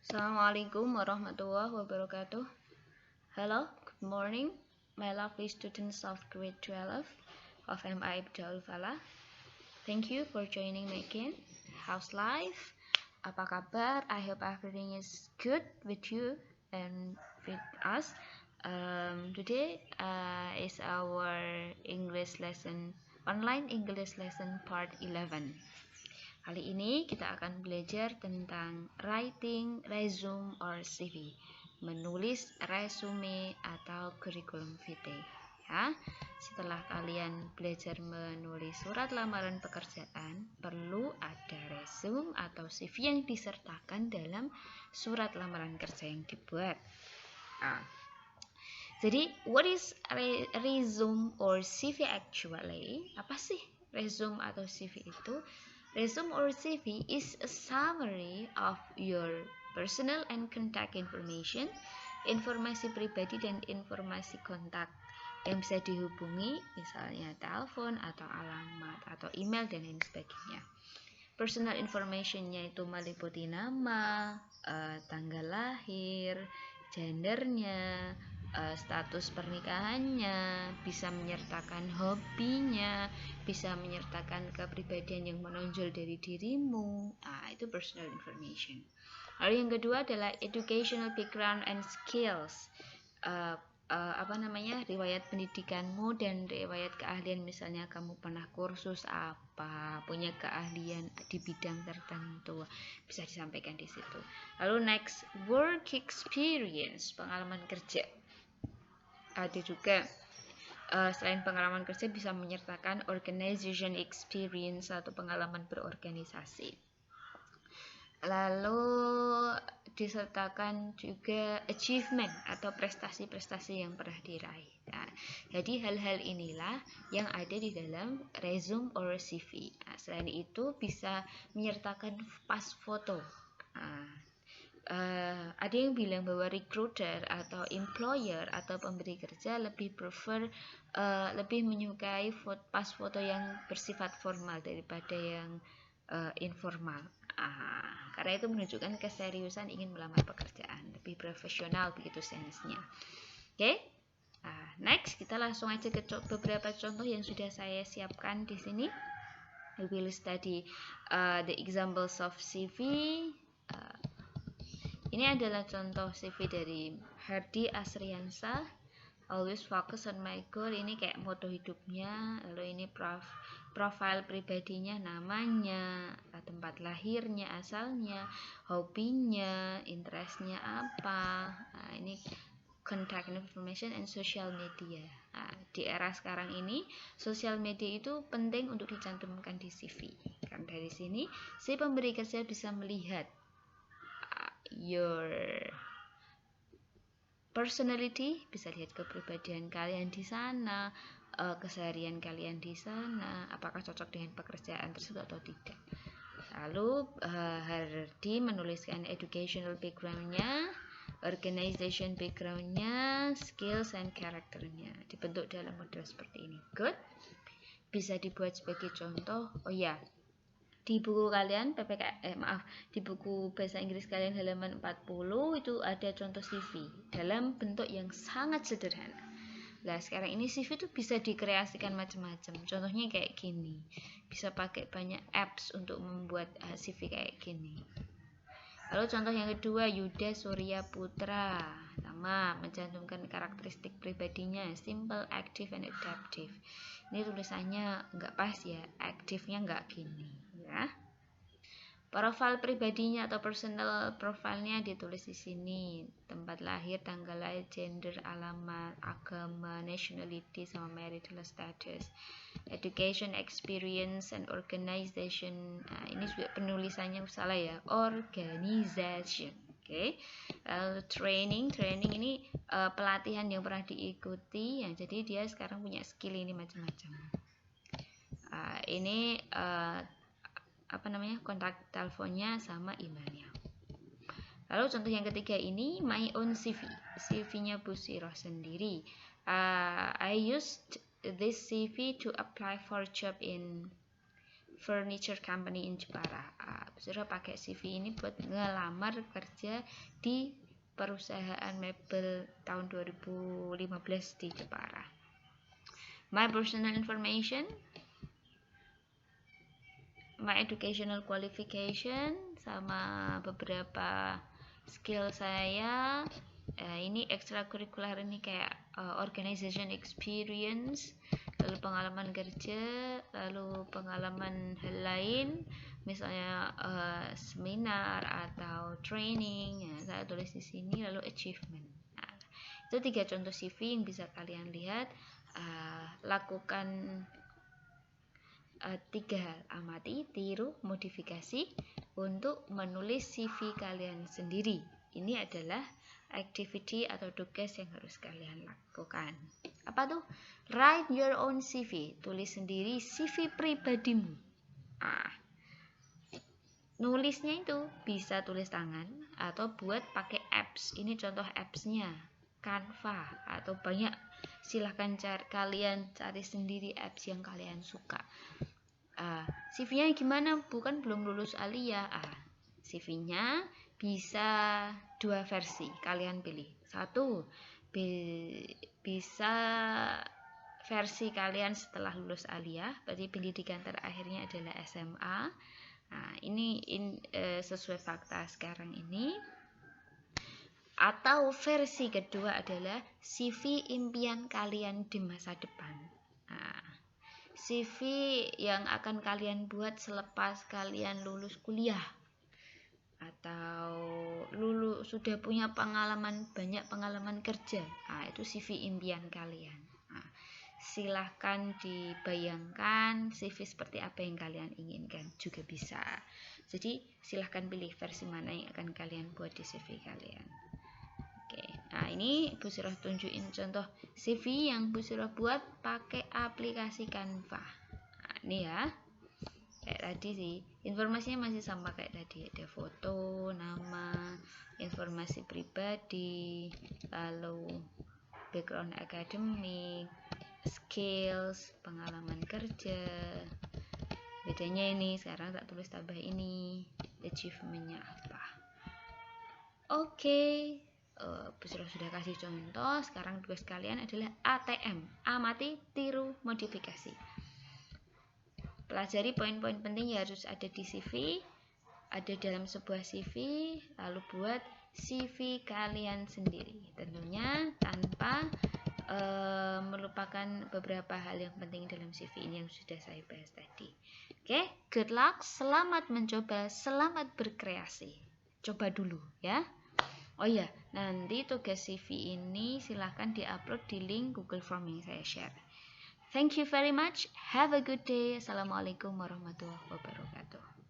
Assalamualaikum warahmatullahi wabarakatuh. Hello, good morning, my lovely students of grade 12 of MI Abdul Falah. Thank you for joining me again. How's life? Apa kabar? I hope everything is good with you and with us. Today is our English lesson, online English lesson part 11. Kali ini kita akan belajar tentang writing resume or CV, menulis resume atau curriculum vitae. Ya, setelah kalian belajar menulis surat lamaran pekerjaan, perlu ada resume atau CV yang disertakan dalam surat lamaran kerja yang dibuat. Jadi, what is resume or CV actually? Apa sih resume atau CV itu? Resume or CV is a summary of your personal and contact information, informasi pribadi dan informasi kontak yang bisa dihubungi, misalnya telepon atau alamat atau email dan lain sebagainya. Personal information-nya itu meliputi nama, tanggal lahir, gendernya, status pernikahannya, bisa menyertakan hobinya, bisa menyertakan kepribadian yang menonjol dari dirimu. Itu personal information. Lalu yang kedua adalah educational background and skills. Riwayat pendidikanmu dan riwayat keahlian, misalnya kamu pernah kursus apa, punya keahlian di bidang tertentu, bisa disampaikan di situ. Lalu next, work experience, pengalaman kerja. Ada juga selain pengalaman kerja bisa menyertakan organization experience atau pengalaman berorganisasi. Lalu disertakan juga achievement atau prestasi-prestasi yang pernah diraih. Nah, jadi hal-hal inilah yang ada di dalam resume or CV. Selain itu bisa menyertakan pas foto. Ada yang bilang bahwa recruiter atau employer atau pemberi kerja lebih menyukai pas foto yang bersifat formal daripada yang informal. Karena itu menunjukkan keseriusan ingin melamar pekerjaan, lebih profesional begitu sense-nya. Oke? Next kita langsung aja ke beberapa contoh yang sudah saya siapkan di sini. We will study the examples of CV. Ini adalah contoh CV dari Hardi Asriansa. Always focus on my goal. Ini kayak moto hidupnya. Lalu ini profil pribadinya, namanya, tempat lahirnya, asalnya, hobinya, interestnya apa. Ini contact information and social media. Di era sekarang ini, sosial media itu penting untuk dicantumkan di CV. Karena dari sini, si pemberi kerja bisa melihat your personality, bisa lihat kepribadian kalian di sana, keseharian kalian di sana, apakah cocok dengan pekerjaan tersebut atau tidak. Lalu Hardi menuliskan educational background-nya, organization background-nya, skills and karakternya, dibentuk dalam model seperti ini. Good. Bisa dibuat sebagai contoh. Oh ya, di buku kalian di buku bahasa Inggris kalian halaman 40 itu ada contoh CV dalam bentuk yang sangat sederhana. Nah, sekarang ini CV itu bisa dikreasikan macam-macam. Contohnya kayak gini. Bisa pakai banyak apps untuk membuat CV kayak gini. Lalu contoh yang kedua, Yuda Surya Putra. Sama, mencantumkan karakteristik pribadinya, simple, active, and adaptive. Ini tulisannya nggak pas ya, aktifnya nggak gini ya. Profil pribadinya atau personal profilnya ditulis di sini, tempat lahir, tanggal lahir, gender, alamat, agama, nationality, sama marital status, education, experience, and organization. Ini juga penulisannya salah ya, organization. Oke. Lalu training ini pelatihan yang pernah diikuti, ya, jadi dia sekarang punya skill ini macam-macam. Ini kontak teleponnya sama emailnya. Lalu contoh yang ketiga ini my own CV, CV-nya Bu Siroh sendiri. I used this CV to apply for job in Furniture Company in Jepara. Saudara pakai CV ini buat ngelamar kerja di perusahaan mebel tahun 2015 di Jepara. My personal information, my educational qualification, sama beberapa skill saya. Ini ekstrakurikuler ini kayak organization experience, lalu pengalaman kerja, lalu pengalaman hal lain, misalnya seminar atau training, ya, saya tulis di sini. Lalu achievement. Nah, itu 3 contoh CV yang bisa kalian lihat. Lakukan 3 hal: amati, tiru, modifikasi untuk menulis CV kalian sendiri. Ini adalah activity atau tugas yang harus kalian lakukan. Apa tuh? Write your own CV. Tulis sendiri CV pribadimu. Nulisnya itu bisa tulis tangan atau buat pakai apps. Ini contoh appsnya, Canva atau banyak. Silahkan kalian cari sendiri apps yang kalian suka. CV-nya gimana? Bukan belum lulus aliyah. CV-nya bisa 2 versi, kalian pilih. 1 bisa versi kalian setelah lulus aliyah, berarti pendidikan terakhirnya adalah SMA. Nah, ini sesuai fakta sekarang ini. Atau versi kedua adalah CV impian kalian di masa depan. CV yang akan kalian buat selepas kalian lulus kuliah atau sudah punya banyak pengalaman kerja. Itu CV impian kalian. Silahkan dibayangkan CV seperti apa yang kalian inginkan, juga bisa. Jadi silahkan pilih versi mana yang akan kalian buat di CV kalian. Oke, nah ini Bu Sirah tunjukin contoh CV yang Bu Sirah buat pakai aplikasi Canva. Nah, ini ya, kayak tadi sih, informasinya masih sama kayak tadi. Ada foto, nama, informasi pribadi, lalu background akademik, skills, pengalaman kerja. Bedanya ini sekarang tak tulis tambah ini, achievementnya apa. Oke. Sudah kasih contoh. Sekarang tugas kalian adalah ATM, amati, tiru, modifikasi. Pelajari poin-poin penting yang harus ada di CV, ada dalam sebuah CV, lalu buat CV kalian sendiri, tentunya tanpa melupakan beberapa hal yang penting dalam CV ini yang sudah saya bahas tadi. Oke, good luck, selamat mencoba, selamat berkreasi. Coba dulu ya. Oh iya, nanti tugas CV ini silahkan diupload di link Google Form yang saya share. Thank you very much. Have a good day. Assalamualaikum warahmatullahi wabarakatuh.